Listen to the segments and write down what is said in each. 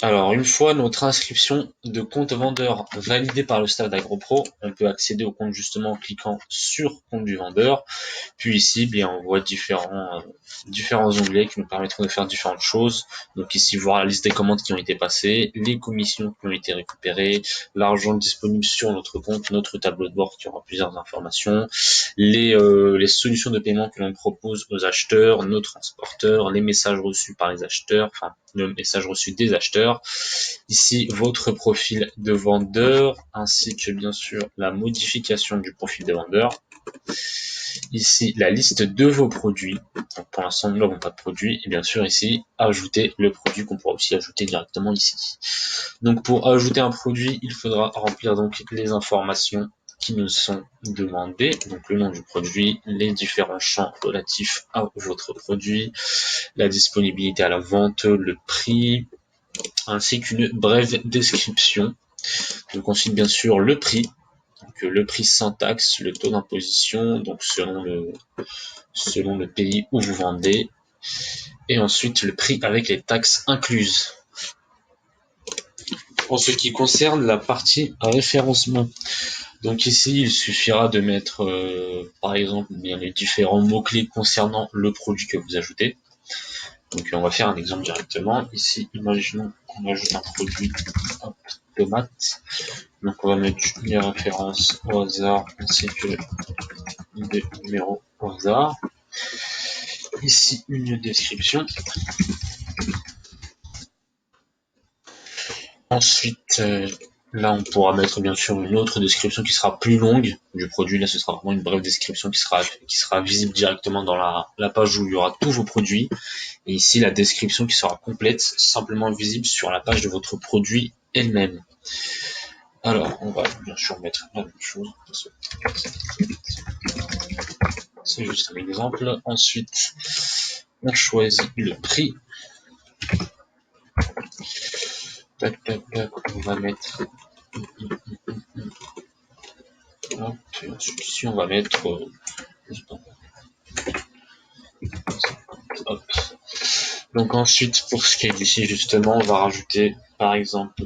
Alors, une fois notre inscription de compte vendeur validée par le staff d'AgroPro, on peut accéder au compte justement en cliquant sur compte du vendeur. Puis ici, bien, on voit différents onglets qui nous permettront de faire différentes choses. Donc ici, voir la liste des commandes qui ont été passées, les commissions qui ont été récupérées, l'argent disponible sur notre compte, notre tableau de bord qui aura plusieurs informations, les solutions de paiement que l'on propose aux acheteurs, nos transporteurs, les messages reçus par les acheteurs, enfin le message reçu des acheteurs. Ici, votre profil de vendeur, ainsi que bien sûr la modification du profil de vendeur. Ici, la liste de vos produits. Donc, pour l'instant, nous n'avons pas de produit. Et bien sûr, ici, ajouter le produit qu'on pourra aussi ajouter directement ici. Donc, pour ajouter un produit, il faudra remplir donc les informations qui nous sont demandées. Donc, le nom du produit, les différents champs relatifs à votre produit, la disponibilité à la vente, le prix, ainsi qu'une brève description. Donc, ensuite, bien sûr, le prix. Donc, le prix sans taxe, le taux d'imposition, donc selon le pays où vous vendez, et ensuite le prix avec les taxes incluses. En ce qui concerne la partie référencement, donc ici il suffira de mettre par exemple bien les différents mots-clés concernant le produit que vous ajoutez. Donc on va faire un exemple directement. Ici, imaginons qu'on ajoute un produit tomate. Donc on va mettre les références au hasard ainsi que des numéros au hasard. Ici une description. Ensuite, là on pourra mettre bien sûr une autre description qui sera plus longue du produit. Là ce sera vraiment une brève description qui sera visible directement dans la page où il y aura tous vos produits. Et ici la description qui sera complète, simplement visible sur la page de votre produit elle-même. Alors on va bien sûr mettre la même chose. C'est juste un exemple. Ensuite, on choisit le prix. Tac, tac, tac, on va mettre. Hop, et ensuite ici, on va mettre. Hop. Donc ensuite, pour ce qui est d'ici, justement, on va rajouter, par exemple,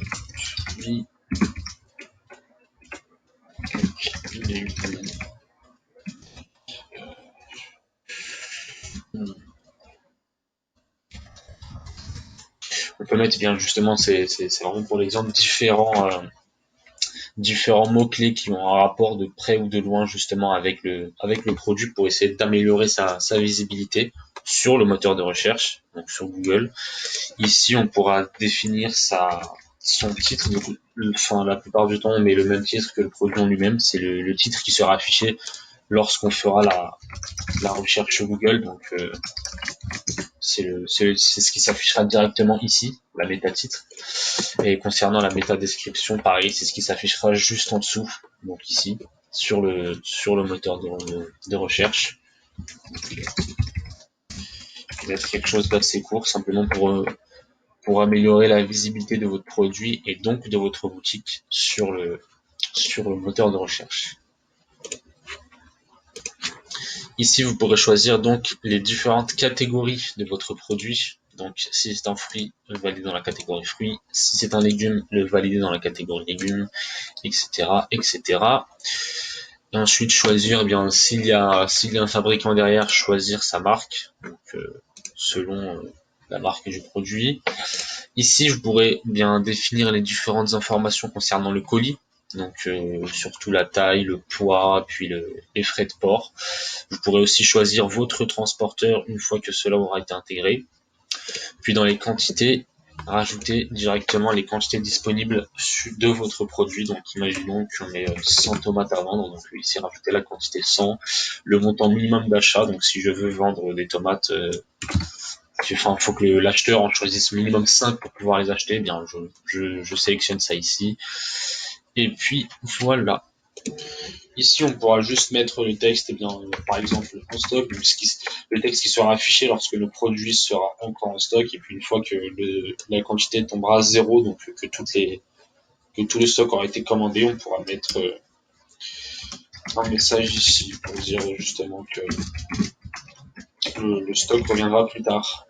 on peut mettre bien justement, c'est vraiment pour l'exemple, différents mots-clés qui ont un rapport de près ou de loin justement avec le produit pour essayer d'améliorer sa visibilité sur le moteur de recherche, donc sur Google. Ici, on pourra définir son titre. Donc, enfin, la plupart du temps, on met le même titre que le produit en lui-même. C'est le titre qui sera affiché lorsqu'on fera la recherche sur Google. Donc, c'est ce qui s'affichera directement ici, la méta-titre. Et concernant la méta-description, pareil, c'est ce qui s'affichera juste en dessous, donc ici, sur le moteur de recherche. Je vais mettre quelque chose d'assez court, simplement pour améliorer la visibilité de votre produit et donc de votre boutique sur le moteur de recherche. Ici, vous pourrez choisir donc les différentes catégories de votre produit. Donc, si c'est un fruit, le valider dans la catégorie fruits. Si c'est un légume, le valider dans la catégorie légumes, etc., etc. Et ensuite, choisir, eh bien, s'il y a un fabricant derrière, choisir sa marque, donc selon la marque du produit. Ici, je pourrais bien définir les différentes informations concernant le colis, donc surtout la taille, le poids, puis les frais de port. Vous pourrez aussi choisir votre transporteur une fois que cela aura été intégré. Puis dans les quantités, rajouter directement les quantités disponibles de votre produit. Donc imaginons qu'on ait 100 tomates à vendre, donc ici rajouter la quantité 100, le montant minimum d'achat. Donc si je veux vendre des tomates, il faut que l'acheteur en choisisse minimum 5 pour pouvoir les acheter. Eh bien, je sélectionne ça ici. Et puis voilà. Ici, on pourra juste mettre le texte, par exemple, en stock, le texte qui sera affiché lorsque le produit sera encore en stock, et puis une fois que la quantité tombera à 0, donc que tout le stock aura été commandé, on pourra mettre un message ici pour dire justement que le stock reviendra plus tard.